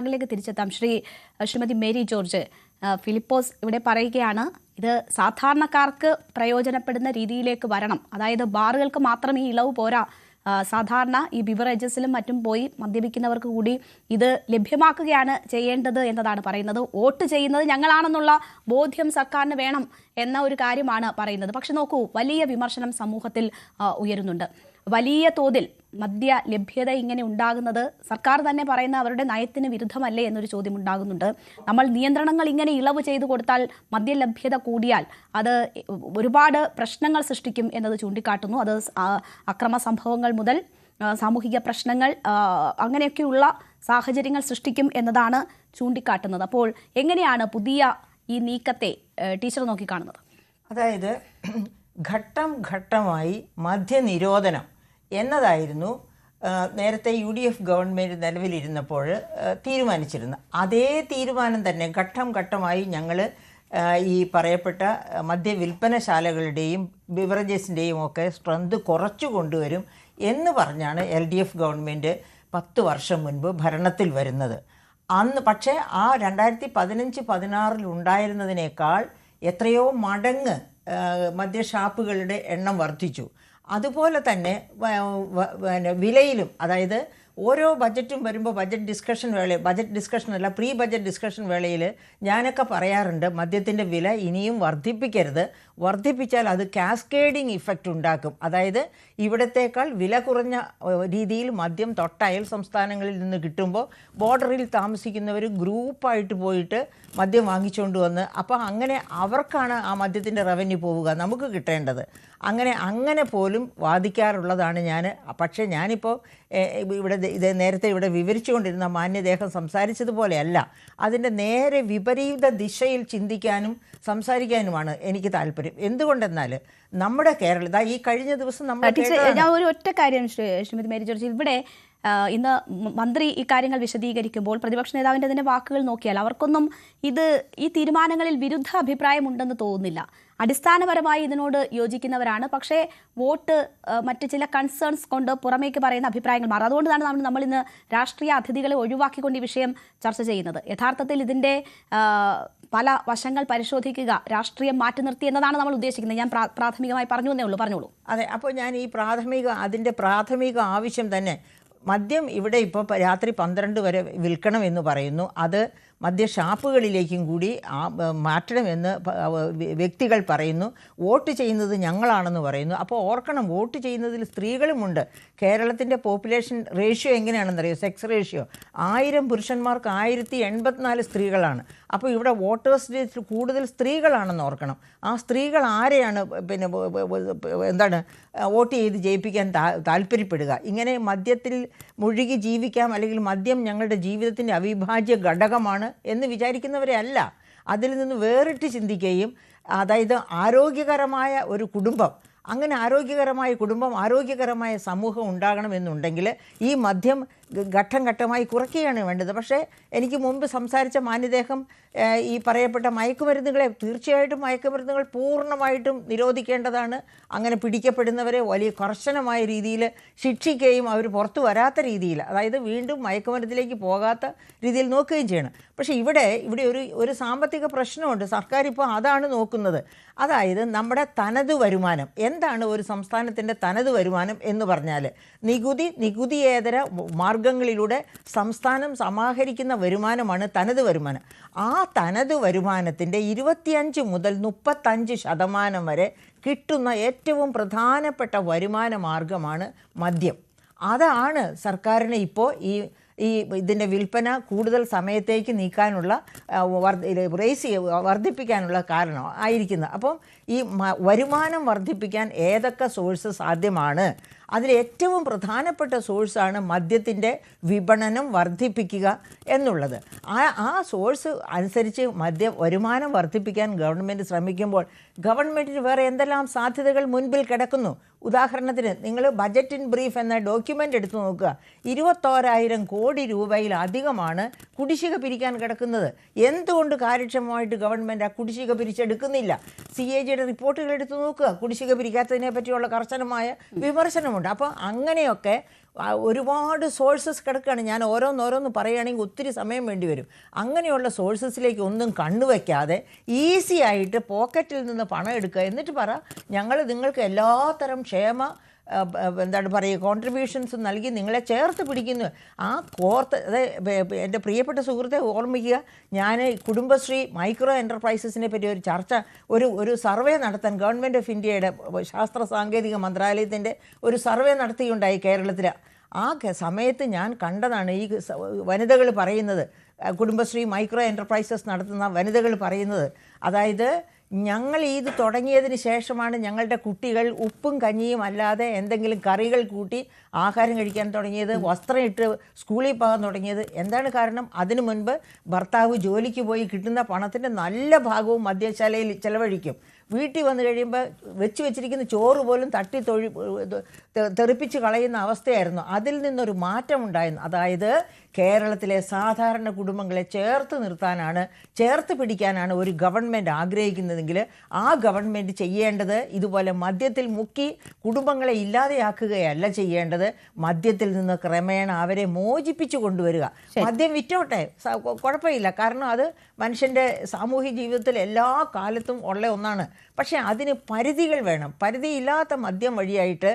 ിലേക്ക് തിരിച്ചെത്താം. Shrimati Mary George, Philipose ഇവിടെ പറയുകയാണ്, ഇത് സാധാരണക്കാർക്ക് പ്രയോജനപ്പെടുന്ന രീതിയിലേക്ക് വരണം. അതായത് ബാറുകൾക്ക് മാത്രം ഈ ഇളവ് പോരാ, സാധാരണ ഈ ബിവറേജസിലും മറ്റും പോയി മദ്യപിക്കുന്നവർക്ക് കൂടി ഇത് ലഭ്യമാക്കുകയാണ് ചെയ്യേണ്ടത് എന്നതാണ് പറയുന്നത്. വോട്ട് ചെയ്യുന്നത് ഞങ്ങളാണെന്നുള്ള ബോധ്യം സർക്കാരിന് വേണം എന്ന ഒരു കാര്യമാണ് പറയുന്നത്. പക്ഷെ നോക്കൂ, വലിയ വിമർശനം സമൂഹത്തിൽ ഉയരുന്നുണ്ട്. വലിയ തോതിൽ മദ്യ ലഭ്യത ഇങ്ങനെ ഉണ്ടാകുന്നത് സർക്കാർ തന്നെ പറയുന്ന അവരുടെ നയത്തിന് വിരുദ്ധമല്ലേ എന്നൊരു ചോദ്യം ഉണ്ടാകുന്നുണ്ട്. നമ്മൾ നിയന്ത്രണങ്ങൾ ഇങ്ങനെ ഇളവ് ചെയ്തു കൊടുത്താൽ മദ്യ ലഭ്യത കൂടിയാൽ അത് ഒരുപാട് പ്രശ്നങ്ങൾ സൃഷ്ടിക്കും എന്നത് ചൂണ്ടിക്കാട്ടുന്നു. അത് അക്രമ സംഭവങ്ങൾ മുതൽ സാമൂഹിക പ്രശ്നങ്ങൾ അങ്ങനെയൊക്കെയുള്ള സാഹചര്യങ്ങൾ സൃഷ്ടിക്കും എന്നതാണ് ചൂണ്ടിക്കാട്ടുന്നത്. അപ്പോൾ എങ്ങനെയാണ് പുതിയ ഈ നീക്കത്തെ ടീച്ചർ നോക്കിക്കാണുന്നത്? അതായത് ഘട്ടം ഘട്ടമായി മദ്യനിരോധനം എന്നതായിരുന്നു നേരത്തെ UDF ഗവൺമെൻറ് നിലവിലിരുന്നപ്പോൾ തീരുമാനിച്ചിരുന്നത്. അതേ തീരുമാനം തന്നെ ഘട്ടം ഘട്ടമായി ഞങ്ങൾ ഈ പറയപ്പെട്ട മദ്യവിൽപ്പനശാലകളുടെയും ബിവറേജസിൻ്റെയും ഒക്കെ സ്ട്രെങ്ത് കുറച്ചു കൊണ്ടുവരും എന്ന് പറഞ്ഞാണ് LDF ഗവൺമെൻറ് 10 വർഷം മുൻപ് ഭരണത്തിൽ വരുന്നത്. അന്ന് പക്ഷേ ആ 2015-16 ഉണ്ടായിരുന്നതിനേക്കാൾ എത്രയോ മടങ്ങ് മദ്യഷാപ്പുകളുടെ എണ്ണം വർദ്ധിച്ചു. അതുപോലെ തന്നെ വിലയിലും, അതായത് ഓരോ ബജറ്റും വരുമ്പോൾ ബജറ്റ് ഡിസ്കഷനല്ല, പ്രീ ബജറ്റ് ഡിസ്കഷൻ വേളയിൽ ഞാനൊക്കെ പറയാറുണ്ട്, മദ്യത്തിൻ്റെ വില ഇനിയും വർദ്ധിപ്പിക്കരുത്, വർദ്ധിപ്പിച്ചാൽ അത് കാസ്കേഡിങ് ഇഫക്റ്റ് ഉണ്ടാക്കും. അതായത് ഇവിടത്തേക്കാൾ വില കുറഞ്ഞ രീതിയിൽ മദ്യം തൊട്ടയൽ സംസ്ഥാനങ്ങളിൽ നിന്ന് കിട്ടുമ്പോൾ ബോർഡറിൽ താമസിക്കുന്നവർ ഗ്രൂപ്പായിട്ട് പോയിട്ട് മദ്യം വാങ്ങിച്ചുകൊണ്ട് വന്ന്, അപ്പോൾ അങ്ങനെ അവർക്കാണ് ആ മദ്യത്തിൻ്റെ റവന്യൂ പോവുക, നമുക്ക് കിട്ടേണ്ടത്. അങ്ങനെ പോലും വാദിക്കാറുള്ളതാണ് ഞാൻ. പക്ഷേ ഞാനിപ്പോൾ ഇത് നേരത്തെ ഇവിടെ വിവരിച്ചുകൊണ്ടിരുന്ന മാന്യദേഹം സംസാരിച്ചതുപോലെയല്ല, അതിൻ്റെ നേരെ വിപരീത ദിശയിൽ ചിന്തിക്കാനും സംസാരിക്കാനുമാണ് എനിക്ക് താല്പര്യം. എന്തുകൊണ്ടെന്നാൽ നമ്മുടെ കേരള ഈ കഴിഞ്ഞ ദിവസം ഞാൻ ഒരു ഒറ്റ കാര്യം ശ്രീമതി മേരി ജോർജ്, ഇവിടെ ഇന്ന് മന്ത്രി ഇക്കാര്യങ്ങൾ വിശദീകരിക്കുമ്പോൾ പ്രതിപക്ഷ നേതാവിൻ്റെ അതിൻ്റെ വാക്കുകൾ നോക്കിയാൽ അവർക്കൊന്നും ഈ തീരുമാനങ്ങളിൽ വിരുദ്ധ അഭിപ്രായം ഉണ്ടെന്ന് തോന്നുന്നില്ല. അടിസ്ഥാനപരമായി ഇതിനോട് യോജിക്കുന്നവരാണ്. പക്ഷേ വോട്ട് മറ്റ് ചില കൺസേൺസ് കൊണ്ട് പുറമേക്ക് പറയുന്ന അഭിപ്രായങ്ങൾ മാറും. അതുകൊണ്ടാണ് നമ്മൾ ഇന്ന് രാഷ്ട്രീയ അതിഥികളെ ഒഴിവാക്കിക്കൊണ്ട് ഈ വിഷയം ചർച്ച ചെയ്യുന്നത്. യഥാർത്ഥത്തിൽ ഇതിൻ്റെ പല വശങ്ങൾ പരിശോധിക്കുക, രാഷ്ട്രീയം മാറ്റി നിർത്തി എന്നതാണ് നമ്മൾ ഉദ്ദേശിക്കുന്നത്. ഞാൻ പ്രാഥമികമായി പറഞ്ഞോളൂ. അതെ, അപ്പോൾ ഞാൻ ഈ അതിൻ്റെ പ്രാഥമിക ആവശ്യം തന്നെ, മദ്യം ഇവിടെ ഇപ്പോൾ രാത്രി 12 വരെ വിൽക്കണമെന്ന് പറയുന്നു. അത് മദ്യഷാപ്പുകളിലേക്കും കൂടി മാറ്റണമെന്ന് വ്യക്തികൾ പറയുന്നു. വോട്ട് ചെയ്യുന്നത് ഞങ്ങളാണെന്ന് പറയുന്നു. അപ്പോൾ ഓർക്കണം, വോട്ട് ചെയ്യുന്നതിൽ സ്ത്രീകളുമുണ്ട്. കേരളത്തിൻ്റെ പോപ്പുലേഷൻ റേഷ്യോ എങ്ങനെയാണെന്നറിയോ? സെക്സ് റേഷ്യോ 1000 പുരുഷന്മാർക്ക് 1084 സ്ത്രീകളാണ്. അപ്പോൾ ഇവിടെ വോട്ടേഴ്സ് ലിസ്റ്റിൽ കൂടുതൽ സ്ത്രീകളാണെന്ന് ഓർക്കണം. ആ സ്ത്രീകൾ ആരെയാണ് വോട്ട് ചെയ്ത് ജയിപ്പിക്കാൻ താല്പര്യപ്പെടുക? ഇങ്ങനെ മദ്യത്തിൽ മുഴുകി ജീവിക്കാം, അല്ലെങ്കിൽ മദ്യം ഞങ്ങളുടെ ജീവിതത്തിൻ്റെ അവിഭാജ്യ ഘടകമാണ് എന്ന് വിചാരിക്കുന്നവരെ അല്ല, അതിൽ നിന്ന് വേറിട്ട് ചിന്തിക്കുകയും, അതായത് ആരോഗ്യകരമായ ഒരു കുടുംബം, അങ്ങനെ ആരോഗ്യകരമായ കുടുംബം, ആരോഗ്യകരമായ സമൂഹം ഉണ്ടാകണമെന്നുണ്ടെങ്കിൽ ഈ മദ്യം ഘട്ടം ഘട്ടമായി കുറയ്ക്കുകയാണ് വേണ്ടത്. പക്ഷേ എനിക്ക് മുമ്പ് സംസാരിച്ച മാന്യദേഹം ഈ പറയപ്പെട്ട മയക്കുമരുന്നുകളെ, തീർച്ചയായിട്ടും മയക്കുമരുന്നുകൾ പൂർണ്ണമായിട്ടും നിരോധിക്കേണ്ടതാണ്. അങ്ങനെ പിടിക്കപ്പെടുന്നവരെ വലിയ കർശനമായ രീതിയിൽ ശിക്ഷിക്കുകയും അവർ പുറത്തു വരാത്ത രീതിയിൽ, അതായത് വീണ്ടും മയക്കുമരുന്നിലേക്ക് പോകാത്ത രീതിയിൽ നോക്കുകയും ചെയ്യണം. പക്ഷേ ഇവിടെ ഒരു സാമ്പത്തിക പ്രശ്നമുണ്ട്. സർക്കാർ ഇപ്പോൾ അതാണ് നോക്കുന്നത്. അതായത് നമ്മുടെ തനത് വരുമാനം എന്താണ്? ഒരു സംസ്ഥാനത്തിൻ്റെ തനത് വരുമാനം എന്ന് പറഞ്ഞാൽ നികുതിയേതര മാർഗങ്ങളിലൂടെ സംസ്ഥാനം സമാഹരിക്കുന്ന വരുമാനമാണ് തനത് വരുമാനം. ആ തനത് വരുമാനത്തിൻ്റെ 25 മുതൽ 35% വരെ കിട്ടുന്ന ഏറ്റവും പ്രധാനപ്പെട്ട വരുമാന മാർഗമാണ് മദ്യം. അതാണ് സർക്കാരിന് ഇപ്പോൾ ഇതിൻ്റെ വിൽപ്പന കൂടുതൽ സമയത്തേക്ക് നീക്കാനുള്ള വർദ്ധിപ്പിക്കാനുള്ള കാരണം ആയിരിക്കുന്നത്. അപ്പം ഈ വരുമാനം വർദ്ധിപ്പിക്കാൻ ഏതൊക്കെ സോഴ്സ് സാധ്യമാണ്? അതിലേറ്റവും പ്രധാനപ്പെട്ട സോഴ്സാണ് മദ്യത്തിൻ്റെ വിപണനം വർദ്ധിപ്പിക്കുക എന്നുള്ളത്. ആ സോഴ്സ് അനുസരിച്ച് വരുമാനം വർദ്ധിപ്പിക്കാൻ ഗവൺമെൻറ് ശ്രമിക്കുമ്പോൾ ഗവൺമെൻറ്റിന് വേറെ എന്തെല്ലാം സാധ്യതകൾ മുൻപിൽ കിടക്കുന്നു? ഉദാഹരണത്തിന് നിങ്ങൾ ബജറ്റ് ഇൻ ബ്രീഫ് എന്ന ഡോക്യുമെൻ്റ് എടുത്തു നോക്കുക. 21,000 കോടി രൂപയിലധികമാണ് കുടിശ്ശിക പിരിക്കാൻ കിടക്കുന്നത്. എന്തുകൊണ്ട് കാര്യക്ഷമമായിട്ട് ഗവൺമെൻറ് ആ കുടിശ്ശിക പിരിച്ചെടുക്കുന്നില്ല? CAGയുടെ റിപ്പോർട്ടുകൾ എടുത്തു നോക്കുക. കുടിശ്ശിക പിരിക്കാത്തതിനെ പറ്റിയുള്ള കർശനമായ വിമർശനമുണ്ട്. അപ്പോൾ അങ്ങനെയൊക്കെ ഒരുപാട് സോഴ്സസ് കിടക്കുകയാണ്. ഞാൻ ഓരോന്നോരോന്ന് പറയുകയാണെങ്കിൽ ഒത്തിരി സമയം വേണ്ടി വരും. അങ്ങനെയുള്ള സോഴ്സസിലേക്ക് ഒന്നും കണ്ണുവയ്ക്കാതെ ഈസി ആയിട്ട് പോക്കറ്റിൽ നിന്ന് പണം എടുക്കുക, എന്നിട്ട് പറ ഞങ്ങൾ നിങ്ങൾക്ക് എല്ലാത്തരം ക്ഷേമ എന്താണ് പറയുക കോൺട്രിബ്യൂഷൻസ് നൽകി നിങ്ങളെ ചേർത്ത് പിടിക്കുന്നു. ആ അതായത് എൻ്റെ പ്രിയപ്പെട്ട സുഹൃത്തെ ഓർമ്മിക്കുക, ഞാൻ കുടുംബശ്രീ മൈക്രോ എൻ്റർപ്രൈസസിനെ പറ്റി ഒരു ചർച്ച ഒരു സർവേ നടത്താൻ ഗവൺമെൻറ് ഓഫ് ഇന്ത്യയുടെ ശാസ്ത്ര സാങ്കേതിക മന്ത്രാലയത്തിൻ്റെ ഒരു സർവേ നടത്തിയുണ്ടായി കേരളത്തിൽ. ആ സമയത്ത് ഞാൻ കണ്ടതാണ് ഈ വനിതകൾ പറയുന്നത്, കുടുംബശ്രീ മൈക്രോ എൻ്റർപ്രൈസസ് നടത്തുന്ന വനിതകൾ പറയുന്നത്. അതായത് ഞങ്ങൾ ഇത് തുടങ്ങിയതിന് ശേഷമാണ് ഞങ്ങളുടെ കുട്ടികൾ ഉപ്പും കഞ്ഞിയും അല്ലാതെ എന്തെങ്കിലും കറികൾ കൂട്ടി ആഹാരം കഴിക്കാൻ തുടങ്ങിയത്, വസ്ത്രം ഇട്ട് സ്കൂളിൽ പോകാൻ തുടങ്ങിയത്. എന്താണ് കാരണം? അതിനു മുൻപ് ഭർത്താവ് ജോലിക്ക് പോയി കിട്ടുന്ന പണത്തിൻ്റെ നല്ല ഭാഗവും മദ്യശാലയിൽ ചെലവഴിക്കും. വീട്ടിൽ വന്നു കഴിയുമ്പോൾ വെച്ചിരിക്കുന്ന ചോറ് പോലും തെറിപ്പിച്ച് കളയുന്ന അവസ്ഥയായിരുന്നു. അതിൽ നിന്നൊരു മാറ്റമുണ്ടായിരുന്നു. അതായത് കേരളത്തിലെ സാധാരണ കുടുംബങ്ങളെ ചേർത്ത് നിർത്താനാണ്, ചേർത്ത് പിടിക്കാനാണ് ഒരു ഗവൺമെൻറ് ആഗ്രഹിക്കുന്നതെങ്കിൽ ആ ഗവൺമെൻറ് ചെയ്യേണ്ടത് ഇതുപോലെ മദ്യത്തിൽ മുക്കി കുടുംബങ്ങളെ ഇല്ലാതെയാക്കുകയല്ല ചെയ്യേണ്ടത്. മദ്യത്തിൽ നിന്ന് ക്രമേണ അവരെ മോചിപ്പിച്ചു കൊണ്ടുവരിക. മദ്യം വിറ്റോട്ടെ, കുഴപ്പമില്ല, കാരണം അത് മനുഷ്യൻ്റെ സാമൂഹിക ജീവിതത്തിൽ എല്ലാ കാലത്തും ഉള്ള ഒന്നാണ്. പക്ഷേ അതിന് പരിധികൾ വേണം. പരിധിയില്ലാത്ത മദ്യം വഴിയായിട്ട്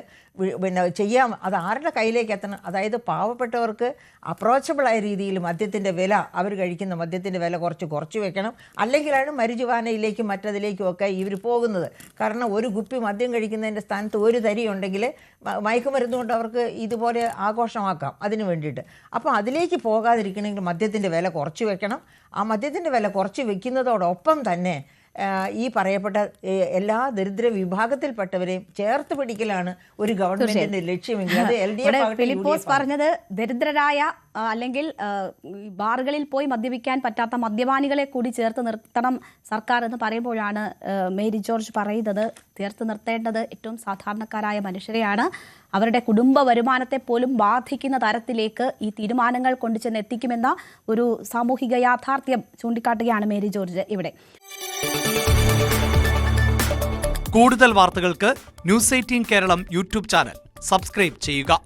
ചെയ്യാം. അത് ആരുടെ കയ്യിലേക്ക് എത്തണം? അതായത് പാവപ്പെട്ടവർക്ക് അപ്രോച്ചബിളായ രീതിയിൽ മദ്യത്തിൻ്റെ വില, അവർ കഴിക്കുന്ന മദ്യത്തിൻ്റെ വില കുറച്ച് വെക്കണം. അല്ലെങ്കിലാണ് മരിജുവാനയിലേക്കും മറ്റതിലേക്കും ഒക്കെ ഇവർ പോകുന്നത്. കാരണം ഒരു കുപ്പി മദ്യം കഴിക്കുന്നതിൻ്റെ സ്ഥാനത്ത് ഒരു തരി ഉണ്ടെങ്കിൽ മയക്കുമരുന്ന് കൊണ്ട് അവർക്ക് ഇതുപോലെ ആഘോഷമാക്കാം അതിന് വേണ്ടിയിട്ട്. അപ്പോൾ അതിലേക്ക് പോകാതിരിക്കണമെങ്കിൽ മദ്യത്തിൻ്റെ വില കുറച്ച് വെക്കണം. ആ മദ്യത്തിൻ്റെ വില കുറച്ച് വെക്കുന്നതോടൊപ്പം തന്നെ ഈ പറയപ്പെട്ട എല്ലാ ദരിദ്ര വിഭാഗത്തിൽപ്പെട്ടവരെയും ചേർത്ത് പിടിക്കലാണ് ഒരു ഗവൺമെന്റിന്റെ ലക്ഷ്യമെങ്കിൽ അത് LDF ഫിലിപ്പോസ് പറഞ്ഞത് ദരിദ്രരായ അല്ലെങ്കിൽ ബാറുകളിൽ പോയി മദ്യപിക്കാൻ പറ്റാത്ത മദ്യപാനികളെ കൂടി ചേർത്ത് നിർത്തണം സർക്കാർ എന്ന് പറയുമ്പോഴാണ് മേരി ജോർജ് പറയുന്നത് ചേർത്ത് നിർത്തേണ്ടത് ഏറ്റവും സാധാരണക്കാരായ മനുഷ്യരെയാണ്. അവരുടെ കുടുംബ വരുമാനത്തെ പോലും ബാധിക്കുന്ന തരത്തിലേക്ക് ഈ തീരുമാനങ്ങൾ കൊണ്ടുചെന്ന് എത്തിക്കുമെന്ന ഒരു സാമൂഹിക യാഥാർത്ഥ്യം ചൂണ്ടിക്കാട്ടുകയാണ് മേരി ജോർജ് ഇവിടെ. കൂടുതൽ വാർത്തകൾക്ക് news 18 Keralam YouTube channel subscribe ചെയ്യുക.